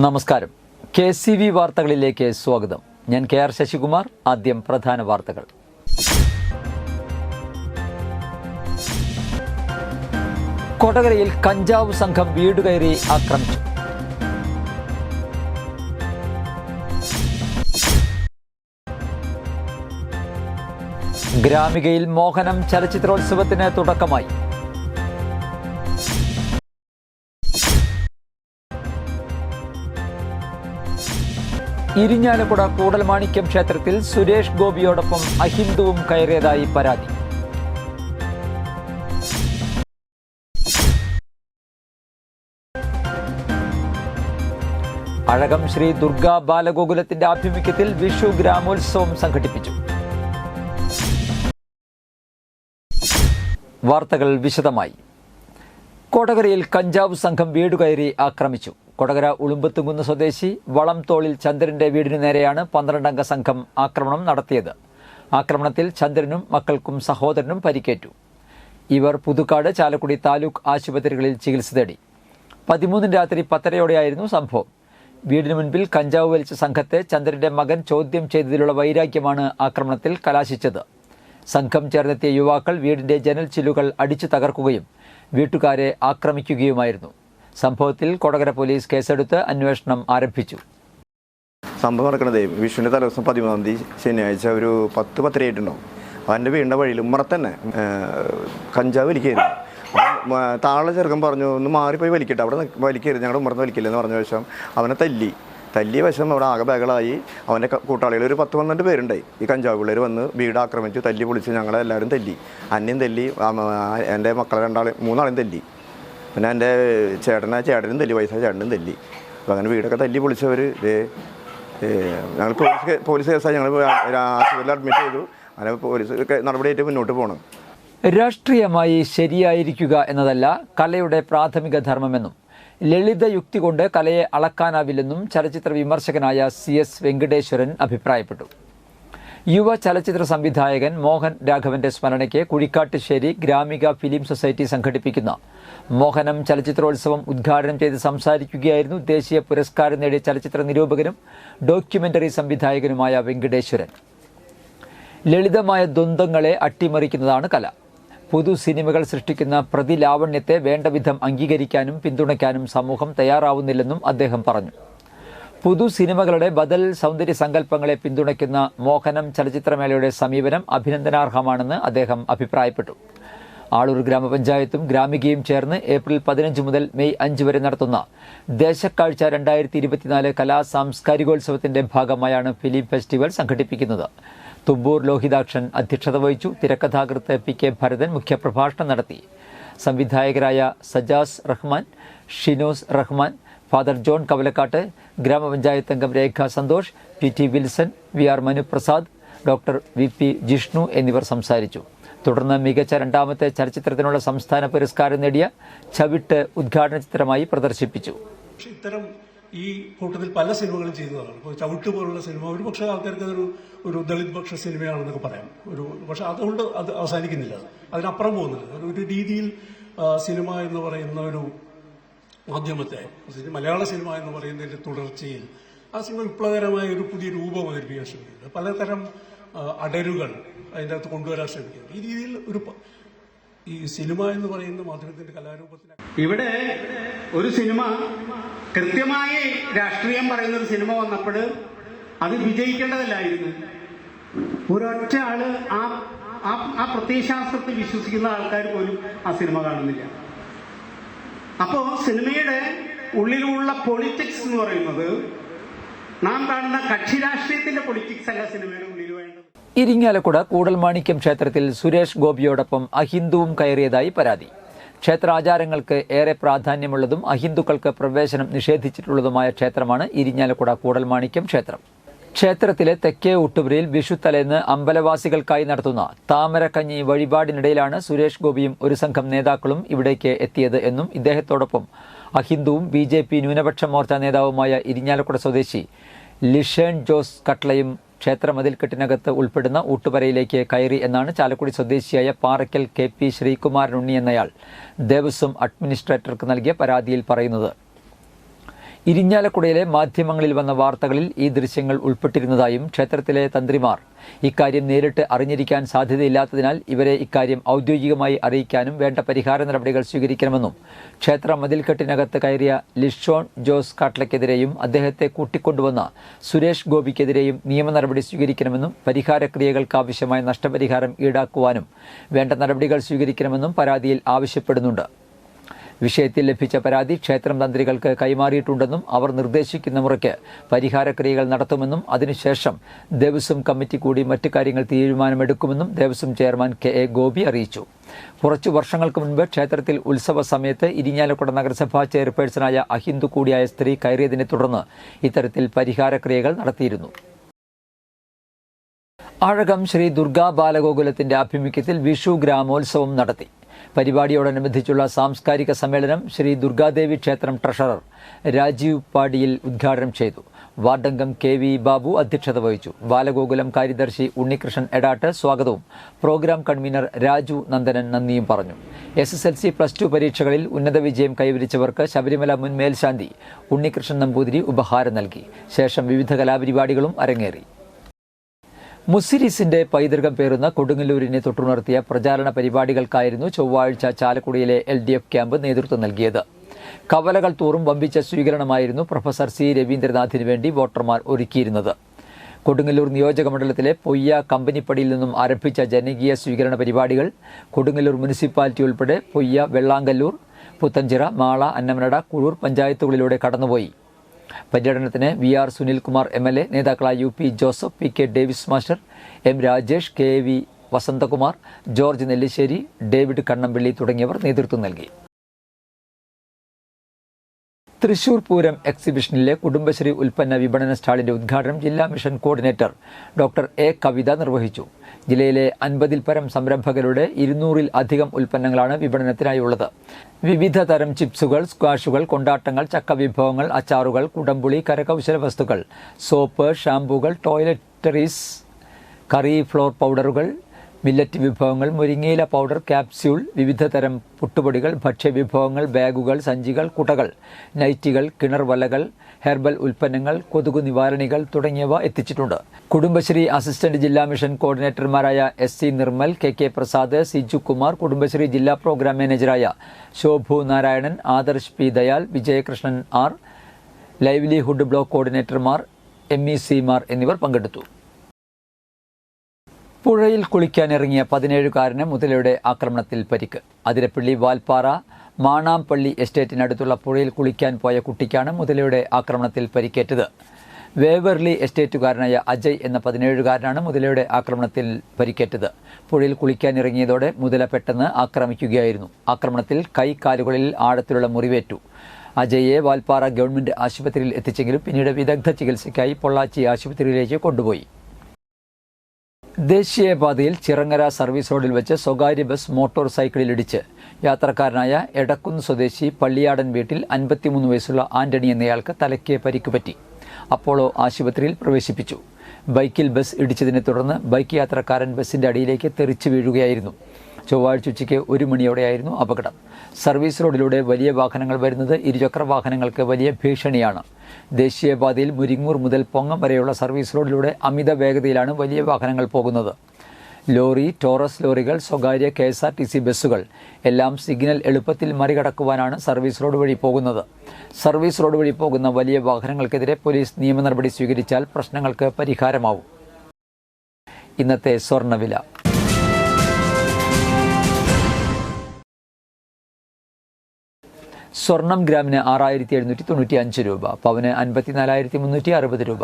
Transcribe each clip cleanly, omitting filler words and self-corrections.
നമസ്കാരം. KCV വാർത്തകളിലേക്ക് സ്വാഗതം. ഞാൻ KR ശശികുമാർ. ആദ്യം പ്രധാന വാർത്തകൾ. കൊടകരയിൽ കഞ്ചാവ് സംഘം വീട് കയറി ആക്രമിച്ചു. ഗ്രാമികയിൽ മോഹനം ചലച്ചിത്രോത്സവത്തിന് തുടക്കമായി. ഇരിഞ്ഞാലക്കുട കൂടൽമാണിക്യം ക്ഷേത്രത്തിൽ സുരേഷ് ഗോപിയോടൊപ്പം അഹിന്ദുവും കയറിയതായി പരാതി. അഴകം ശ്രീ ദുർഗാ ബാലഗോകുലത്തിന്റെ ആഭിമുഖ്യത്തിൽ വിഷു ഗ്രാമോത്സവം സംഘടിപ്പിച്ചു. വാർത്തകൾ വിശദമായി. കൊടകരയിൽ കഞ്ചാവ് സംഘം വീട് കയറി ആക്രമിച്ചു. കൊടകര ഉളുമ്പത്തുകുന്ന് സ്വദേശി വളംതോളിൽ ചന്ദ്രന്റെ വീടിനു നേരെയാണ് 12-അംഗ സംഘം ആക്രമണം നടത്തിയത്. ആക്രമണത്തിൽ ചന്ദ്രനും മക്കൾക്കും സഹോദരനും പരിക്കേറ്റു. ഇവർ പുതുക്കാട്, ചാലക്കുടി താലൂക്ക് ആശുപത്രികളിൽ ചികിത്സ തേടി. 13 രാത്രി 10:30 സംഭവം. വീടിന് മുൻപിൽ കഞ്ചാവ് വലിച്ച സംഘത്തെ ചന്ദ്രന്റെ മകൻ ചോദ്യം ചെയ്തതിലുള്ള വൈരാഗ്യമാണ് ആക്രമണത്തിൽ കലാശിച്ചത്. സംഘം ചേർന്നെത്തിയ യുവാക്കൾ വീടിന്റെ ജനൽ ചില്ലുകൾ അടിച്ചു തകർക്കുകയും വീട്ടുകാരെ ആക്രമിക്കുകയുമായിരുന്നു. സംഭവത്തിൽ കൊടകര പോലീസ് കേസെടുത്ത് അന്വേഷണം ആരംഭിച്ചു. സംഭവം നടക്കുന്നത് വിഷുവിൻ്റെ തലേദിവസം 13-ാം തീയതി ശനിയാഴ്ച ഒരു 10-10:30 ആയിട്ടുണ്ടാവും. അവൻ്റെ വീടിൻ്റെ വഴിയിൽ ഉമ്മറത്തന്നെ കഞ്ചാവ് വലിക്കായിരുന്നു. താഴെ ചെറുക്കൻ പറഞ്ഞു, ഒന്ന് മാറിപ്പോയി വലിക്കട്ടെ, അവിടെ വലിക്കരുത്, ഞങ്ങളുടെ ഉമ്മറത്ത് വലിക്കില്ലെന്ന് പറഞ്ഞ വശം അവനെ തല്ലിയ വശം അവിടെ ആകെ ബഹളമായി. അവൻ്റെ കൂട്ടാളികൾ ഒരു 10-12 പേരുണ്ടായി. ഈ കഞ്ചാവ് പിള്ളേർ വന്ന് വീട് ആക്രമിച്ചു, തല്ലി പൊളിച്ച് ഞങ്ങളെല്ലാവരും തല്ലി. അന്യം തല്ലി, എൻ്റെ മക്കളെ 3 തല്ലി. പിന്നെ എൻ്റെ ചേട്ടനും തല്ലി, വയസ്സായ ചേട്ടനും തല്ലി. അപ്പോൾ അങ്ങനെ വീടൊക്കെ തല്ലി പൊളിച്ചവർ ഞങ്ങൾ പോലീസ് കേസായി ഞങ്ങൾ ആശുപത്രിയിൽ അഡ്മിറ്റ് ചെയ്തു. അങ്ങനെ പോലീസ് നടപടിയായിട്ട് മുന്നോട്ട് പോകണം. രാഷ്ട്രീയമായി ശരിയായിരിക്കുക എന്നതല്ല കലയുടെ പ്രാഥമിക ധർമ്മമെന്നും ലളിത യുക്തി കൊണ്ട് കലയെ അളക്കാനാവില്ലെന്നും ചലച്ചിത്ര വിമർശകനായ CS വെങ്കടേശ്വരൻ അഭിപ്രായപ്പെട്ടു. യുവ ചലച്ചിത്ര സംവിധായകൻ മോഹൻ രാഘവന്റെ സ്മരണയ്ക്ക് കുഴിക്കാട്ടുശ്ശേരി ഗ്രാമിക ഫിലിം സൊസൈറ്റി സംഘടിപ്പിക്കുന്ന മോഹനം ചലച്ചിത്രോത്സവം ഉദ്ഘാടനം ചെയ്ത് സംസാരിക്കുകയായിരുന്നു ദേശീയ പുരസ്കാരം നേടിയ ചലച്ചിത്ര നിരൂപകനും ഡോക്യുമെന്ററി സംവിധായകനുമായ വെങ്കടേശ്വരൻ. ലളിതമായ ദ്വന്ദ്ങ്ങളെ അട്ടിമറിക്കുന്നതാണ് കല. പുതു സിനിമകൾ സൃഷ്ടിക്കുന്ന പ്രതിലാവണ്യത്തെ വേണ്ടവിധം അംഗീകരിക്കാനും പിന്തുണയ്ക്കാനും സമൂഹം തയ്യാറാവുന്നില്ലെന്നും അദ്ദേഹം പറഞ്ഞു. പുതു സിനിമകളുടെ ബദൽ സൗന്ദര്യ സങ്കല്പങ്ങളെ പിന്തുണയ്ക്കുന്ന മോഹനം ചലച്ചിത്രമേളയുടെ സമീപനം അഭിനന്ദനാർഹമാണെന്ന് അദ്ദേഹം അഭിപ്രായപ്പെട്ടു. ആളൂർ ഗ്രാമപഞ്ചായത്തും ഗ്രാമികയും ചേർന്ന് ഏപ്രിൽ 15 മുതൽ മെയ് 5 വരെ നടത്തുന്ന ദേശക്കാഴ്ച 2024 കലാ സാംസ്കാരികോത്സവത്തിന്റെ ഭാഗമായാണ് ഫിലിം ഫെസ്റ്റിവൽ സംഘടിപ്പിക്കുന്നത്. തുമ്പൂർ ലോഹിതാക്ഷൻ അധ്യക്ഷത വഹിച്ചു. തിരക്കഥാകൃത്ത് PK ഭരതൻ മുഖ്യപ്രഭാഷണം നടത്തി. സംവിധായകരായ സജാസ് റഹ്മാൻ, ഷിനോസ് റഹ്മാൻ, ഫാദർ ജോൺ കവലക്കാട്ട്, ഗ്രാമപഞ്ചായത്ത് അംഗം Rekha Santhosh, PT Wilson, VR Manuprasad, doctor VP Jishnu എന്നിവർ സംസാരിച്ചു. തുടർന്ന് മികച്ച 2ാമത്തെ ചലച്ചിത്രത്തിനുള്ള സംസ്ഥാന പുരസ്കാരം നേടിയ ചവിട്ട് ഉദ്ഘാടന ചിത്രമായി പ്രദർശിപ്പിച്ചു. ഇത്തരം ഈ കൂട്ടത്തിൽ പല സിനിമകളും ചെയ്തതാണ്. ഇപ്പോൾ ചവിട്ട് പോലുള്ള സിനിമ ഒരു പക്ഷേ ആൾക്കാർക്ക് ഒരു ദളിത് പക്ഷ സിനിമയാണെന്നൊക്കെ പറയാം. പക്ഷെ അതുകൊണ്ട് അത് അവസാനിക്കുന്നില്ല, അതിനപ്പുറം പോകുന്നില്ല. ഒരു രീതിയിൽ സിനിമ എന്ന് പറയുന്ന ഒരു മാധ്യമത്തെ, മലയാള സിനിമ എന്ന് പറയുന്നതിന്റെ തുടർച്ചയിൽ ആ സിനിമ വിപ്ലവകരമായ ഒരു പുതിയ രൂപം അവതരിപ്പിക്കാൻ ശ്രമിക്കുന്നത്, പലതരം അടരുകൾ അതിൻ്റെ അകത്ത് കൊണ്ടുവരാൻ ശ്രമിക്കുന്നത്. ഈ രീതിയിൽ ഈ സിനിമ എന്ന് പറയുന്ന മാധ്യമത്തിന്റെ കലാരൂപത്തിൽ ഇവിടെ ഒരു സിനിമ കൃത്യമായി രാഷ്ട്രീയം പറയുന്ന ഒരു സിനിമ വന്നപ്പോൾ അത് വിജയിക്കേണ്ടതല്ലായിരുന്നു. ഒരൊറ്റ ആള് ആ പ്രത്യയശാസ്ത്രത്തിൽ വിശ്വസിക്കുന്ന ആൾക്കാർ പോലും ആ സിനിമ കാണുന്നില്ല. അപ്പോ സിനിമയുടെ ഉള്ളിലുള്ള പൊളിറ്റിക്സ് എന്ന് പറയുന്നത് നാം കാണുന്ന കക്ഷി രാഷ്ട്രീയത്തിന്റെ പൊളിറ്റിക്സ് അല്ല സിനിമയുടെ ഉള്ളിൽ വേണ്ടത്. ഇരിങ്ങാലക്കുട കൂടൽമാണിക്യം ക്ഷേത്രത്തിൽ സുരേഷ് ഗോപിയോടൊപ്പം അഹിന്ദുവും കയറിയതായി പരാതി. ക്ഷേത്രാചാരങ്ങൾക്ക് ഏറെ പ്രാധാന്യമുള്ളതും അഹിന്ദുക്കൾക്ക് പ്രവേശനം നിഷേധിച്ചിട്ടുള്ളതുമായ ക്ഷേത്രമാണ് ഇരിങ്ങാലക്കുട കൂടൽമാണിക്യം ക്ഷേത്രം. ക്ഷേത്രത്തിലെ തെക്കേ ഊട്ടുപുരയിൽ വിഷു തലേന്ന് അമ്പലവാസികൾക്കായി നടത്തുന്ന താമരക്കഞ്ഞി വഴിപാടിനിടയിലാണ് സുരേഷ് ഗോപിയും ഒരു സംഘം നേതാക്കളും ഇവിടേക്ക് എത്തിയത് എന്നും ഇദ്ദേഹത്തോടൊപ്പം അഹിന്ദുവും BJP ന്യൂനപക്ഷ മോർച്ച നേതാവുമായ ഇരിങ്ങാലക്കുട സ്വദേശി ലിഷേൺ ജോസ് കട്ട്ലയും ക്ഷേത്ര മതിൽക്കെട്ടിനകത്ത് ഉൾപ്പെടുന്ന ഊട്ടുപുരയിലേക്ക് കയറി എന്നാണ് ചാലക്കുടി സ്വദേശിയായ പാറയ്ക്കൽ KP ശ്രീകുമാരൻ ഉണ്ണി എന്നയാൾ ദേവസ്വം അഡ്മിനിസ്ട്രേറ്റർക്ക് നൽകിയ പരാതിയിൽ പറയുന്നത്. ഇരിഞ്ഞാലക്കുടയിലെ മാധ്യമങ്ങളിൽ വന്ന വാർത്തകളിൽ ഈ ദൃശ്യങ്ങൾ ഉൾപ്പെട്ടിരുന്നതായും ക്ഷേത്രത്തിലെ തന്ത്രിമാർ ഇക്കാര്യം നേരിട്ട് അറിഞ്ഞിരിക്കാൻ സാധ്യതയില്ലാത്തതിനാൽ ഇവരെ ഇക്കാര്യം ഔദ്യോഗികമായി അറിയിക്കാനും വേണ്ട പരിഹാര നടപടികൾ സ്വീകരിക്കണമെന്നും ക്ഷേത്ര മതിൽക്കെട്ടിനകത്ത് കയറിയ ലിഷോൺ ജോസ് കാട്ട്ലയ്ക്കെതിരെയും അദ്ദേഹത്തെ കൂട്ടിക്കൊണ്ടുവന്ന സുരേഷ് ഗോപിക്കെതിരെയും നിയമ നടപടി സ്വീകരിക്കണമെന്നും പരിഹാരക്രിയകൾക്കാവശ്യമായ നഷ്ടപരിഹാരം ഈടാക്കുവാനും വേണ്ട നടപടികൾ സ്വീകരിക്കണമെന്നും പരാതിയിൽ ആവശ്യപ്പെടുന്നുണ്ട്. വിഷയത്തിൽ ലഭിച്ച പരാതി ക്ഷേത്രം തന്ത്രികൾക്ക് കൈമാറിയിട്ടുണ്ടെന്നും അവർ നിർദ്ദേശിക്കുന്ന മുറയ്ക്ക് പരിഹാരക്രിയകൾ നടത്തുമെന്നും അതിനുശേഷം ദേവസ്വം കമ്മിറ്റി കൂടി മറ്റു കാര്യങ്ങൾ തീരുമാനമെടുക്കുമെന്നും ദേവസ്വം ചെയർമാൻ KA ഗോപി അറിയിച്ചു. കുറച്ചു വർഷങ്ങൾക്ക് മുൻപ് ക്ഷേത്രത്തിൽ ഉത്സവ സമയത്ത് ഇരിഞ്ഞാലക്കുട നഗരസഭാ ചെയർപേഴ്സണായ അഹിന്ദു കൂടിയായ സ്ത്രീ കയറിയതിനെ തുടർന്ന് ഇത്തരത്തിൽ പരിഹാരക്രിയകൾ നടത്തിയിരുന്നു. ആഴകം ശ്രീ ദുർഗാ ബാലഗോകുലത്തിന്റെ ആഭിമുഖ്യത്തിൽ വിഷു ഗ്രാമോത്സവം നടത്തി. പരിപാടിയോടനുബന്ധിച്ചുള്ള സാംസ്കാരിക സമ്മേളനം ശ്രീ ദുർഗാദേവി ക്ഷേത്രം ട്രഷറർ രാജീവ് പാടിയിൽ ഉദ്ഘാടനം ചെയ്തു. വാർഡംഗം KV ബാബു അധ്യക്ഷത വഹിച്ചു. ബാലഗോകുലം കാര്യദർശി ഉണ്ണികൃഷ്ണൻ എടാട്ട് സ്വാഗതവും പ്രോഗ്രാം കൺവീനർ രാജു നന്ദനൻ നന്ദിയും പറഞ്ഞു. SSLC +2 പരീക്ഷകളിൽ ഉന്നത വിജയം കൈവരിച്ചവർക്ക് ശബരിമല മുൻ മേൽശാന്തി ഉണ്ണികൃഷ്ണൻ നമ്പൂതിരി ഉപഹാരം നൽകി. ശേഷം വിവിധ കലാപരിപാടികളും അരങ്ങേറി. മുസിരിസിന്റെ പൈതൃകം പേറുന്ന കൊടുങ്ങല്ലൂരിനെ തൊട്ടുണർത്തിയ പ്രചാരണ പരിപാടികൾക്കായിരുന്നു ചൊവ്വാഴ്ച ചാലക്കുടിയിലെ LDF ക്യാമ്പ് നേതൃത്വം നൽകിയത്. കവലകൾ തോറും വമ്പിച്ച സ്വീകരണമായിരുന്നു പ്രൊഫസർ C രവീന്ദ്രനാഥിന് വേണ്ടി വോട്ടർമാർ ഒരുക്കിയിരുന്നത്. കൊടുങ്ങല്ലൂർ നിയോജകമണ്ഡലത്തിലെ പൊയ്യ കമ്പനിപ്പടിയിൽ നിന്നും ആരംഭിച്ച ജനകീയ സ്വീകരണ പരിപാടികൾ കൊടുങ്ങല്ലൂർ മുനിസിപ്പാലിറ്റി ഉൾപ്പെടെ പൊയ്യ, വെള്ളാങ്കല്ലൂർ, പുത്തഞ്ചിറ, മാള, അന്നമനട, കുഴൂർ പഞ്ചായത്തുകളിലൂടെ കടന്നുപോയി. പര്യടനത്തിന് VR സുനിൽകുമാർ MLA, നേതാക്കളായ UP Joseph, PK Davis master, M Rajesh, KV Vasanthakumar, George Nellissery, David Kannampilly തുടങ്ങിയവർ നേതൃത്വം നൽകി. തൃശൂർ പൂരം എക്സിബിഷനിലെ കുടുംബശ്രീ ഉൽപ്പന്ന വിപണന സ്റ്റാളിന്റെ ഉദ്ഘാടനം ജില്ലാ മിഷൻ കോർഡിനേറ്റർ ഡോക്ടർ A കവിത നിർവഹിച്ചു. ജില്ലയിലെ 50-ൽ പരം സംരംഭകരുടെ 200-ൽ അധികം ഉൽപ്പന്നങ്ങളാണ് വിപണനത്തിനായുള്ളത്. വിവിധ തരം ചിപ്സുകൾ, സ്ക്വാഷുകൾ, കൊണ്ടാട്ടങ്ങൾ, ചക്ക വിഭവങ്ങൾ, അച്ചാറുകൾ, കുടംപുളി, കരകൗശല വസ്തുക്കൾ, സോപ്പ്, ഷാംപൂകൾ, ടോയ്ലറ്ററീസ്, കറി ഫ്ലോർ പൗഡറുകൾ, മില്ലറ്റ് വിഭവങ്ങൾ, മുരിങ്ങയില പൗഡർ, ക്യാപ്സ്യൂൾ, വിവിധ തരം പുട്ടുപൊടികൾ, ഭക്ഷ്യവിഭവങ്ങൾ, ബാഗുകൾ, സഞ്ചികൾ, കുടകൾ, നൈറ്റികൾ, കിണർ വലകൾ, ഹെർബൽ ഉൽപ്പന്നങ്ങൾ, കൊതുകു നിവാരണികൾ തുടങ്ങിയവ എത്തിച്ചിട്ടുണ്ട്. കുടുംബശ്രീ അസിസ്റ്റന്റ് ജില്ലാ മിഷൻ കോർഡിനേറ്റർമാരായ SC നിർമ്മൽ, KK പ്രസാദ്, സിജു കുമാർ, കുടുംബശ്രീ ജില്ലാ പ്രോഗ്രാം മാനേജറായ Shobhu Narayanan, Adarsh P Dayal, Vijayakrishnan R, livelihood block കോർഡിനേറ്റർമാർ, MEC മാർ എന്നിവർ പങ്കെടുത്തു. പുഴയിൽ കുളിക്കാനിറങ്ങിയ 17-കാരന് മുതലയുടെ ആക്രമണത്തിൽ പരിക്ക്. അതിരപ്പള്ളി വാൽപ്പാറ മാണാംപള്ളി എസ്റ്റേറ്റിനടുത്തുള്ള പുഴയിൽ കുളിക്കാൻ പോയ കുട്ടിക്കാണ് മുതലയുടെ ആക്രമണത്തിൽ പരിക്കേറ്റത്. വേവർലി എസ്റ്റേറ്റുകാരനായ അജയ് എന്ന 17-കാരനാണ് മുതലയുടെ ആക്രമണത്തിൽ പരിക്കേറ്റത്. പുഴയിൽ കുളിക്കാനിറങ്ങിയതോടെ മുതല പെട്ടെന്ന് ആക്രമിക്കുകയായിരുന്നു. ആക്രമണത്തിൽ കൈകാലുകളിൽ ആഴത്തിലുള്ള മുറിവേറ്റു. അജയെ വാൽപ്പാറ ഗവൺമെന്റ് ആശുപത്രിയിൽ എത്തിച്ചെങ്കിലും പിന്നീട് വിദഗ്ധ ചികിത്സയ്ക്കായി പൊള്ളാച്ചി ആശുപത്രിയിലേക്ക് കൊണ്ടുപോയി. ദേശീയപാതയിൽ ചിറങ്ങര സർവീസ് റോഡിൽ വെച്ച് സ്വകാര്യ ബസ് മോട്ടോർ സൈക്കിളിലിടിച്ച് യാത്രക്കാരനായ എടക്കുന്ന് സ്വദേശി പള്ളിയാടൻ വീട്ടിൽ 53 വയസ്സുള്ള ആന്റണി എന്നയാൾക്ക് തലയ്ക്ക് പരിക്കുപറ്റി. അപ്പോളോ ആശുപത്രിയിൽ പ്രവേശിപ്പിച്ചു. ബൈക്കിൽ ബസ് ഇടിച്ചതിനെ തുടർന്ന് ബൈക്ക് യാത്രക്കാരൻ ബസിന്റെ അടിയിലേക്ക് തെറിച്ചു വീഴുകയായിരുന്നു. ചൊവ്വാഴ്ച ഉച്ചയ്ക്ക് 1 മണിയോടെയായിരുന്നു അപകടം. സർവീസ് റോഡിലൂടെ വലിയ വാഹനങ്ങൾ വരുന്നത് ഇരുചക്ര വാഹനങ്ങൾക്ക് വലിയ ഭീഷണിയാണ്. ദേശീയപാതയിൽ മുരിങ്ങൂർ മുതൽ പൊങ്ങം വരെയുള്ള സർവീസ് റോഡിലൂടെ അമിത വേഗതയിലാണ് വലിയ വാഹനങ്ങൾ പോകുന്നത്. ലോറി, ടോറസ് ലോറികൾ, സ്വകാര്യ KSRTC ബസ്സുകൾ എല്ലാം സിഗ്നൽ എളുപ്പത്തിൽ മറികടക്കുവാനാണ് സർവീസ് റോഡ് വഴി പോകുന്നത്. സർവീസ് റോഡ് വഴി പോകുന്ന വലിയ വാഹനങ്ങൾക്കെതിരെ പോലീസ് നിയമ നടപടി സ്വീകരിച്ചാൽ പ്രശ്നങ്ങൾക്ക് പരിഹാരമാവും. ഇന്നത്തെ സ്വർണ്ണവില. സ്വർണം ഗ്രാമിന് 6795 രൂപ, പവന് 54,360 രൂപ.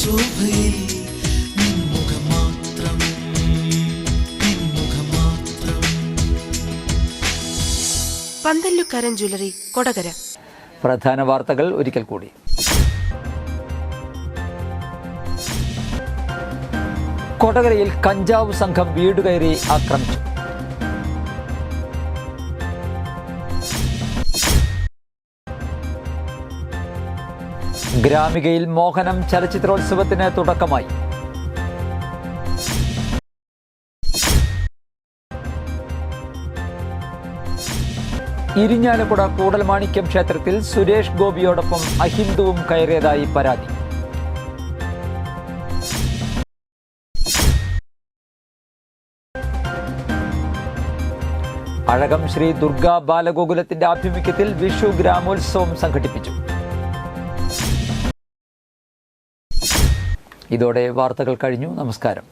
ശോഭയിൽ നിൻമുഖം മാത്രം, നിൻമുഖം മാത്രം. പന്തല്ലുക്കാരൻ ജ്വല്ലറി, കൊടകര. പ്രധാന വാർത്തകൾ ഒരിക്കൽ കൂടി. കൊടകരയിൽ കഞ്ചാവ് സംഘം വീട് കയറി ആക്രമിച്ചു. ഗ്രാമികയിൽ മോഹനം ചലച്ചിത്രോത്സവത്തിന് തുടക്കമായി. ഇരിഞ്ഞാലക്കുട കൂടൽമാണിക്യം ക്ഷേത്രത്തിൽ സുരേഷ് ഗോപിയോടൊപ്പം അഹിന്ദുവും കയറിയതായി പരാതി. അഴകം ശ്രീ ദുർഗാ ബാലഗോകുലത്തിന്റെ ആഭിമുഖ്യത്തിൽ വിഷു ഗ്രാമോത്സവം സംഘടിപ്പിച്ചു. ഇതോടെ വാർത്തകൾ കഴിഞ്ഞു. നമസ്കാരം.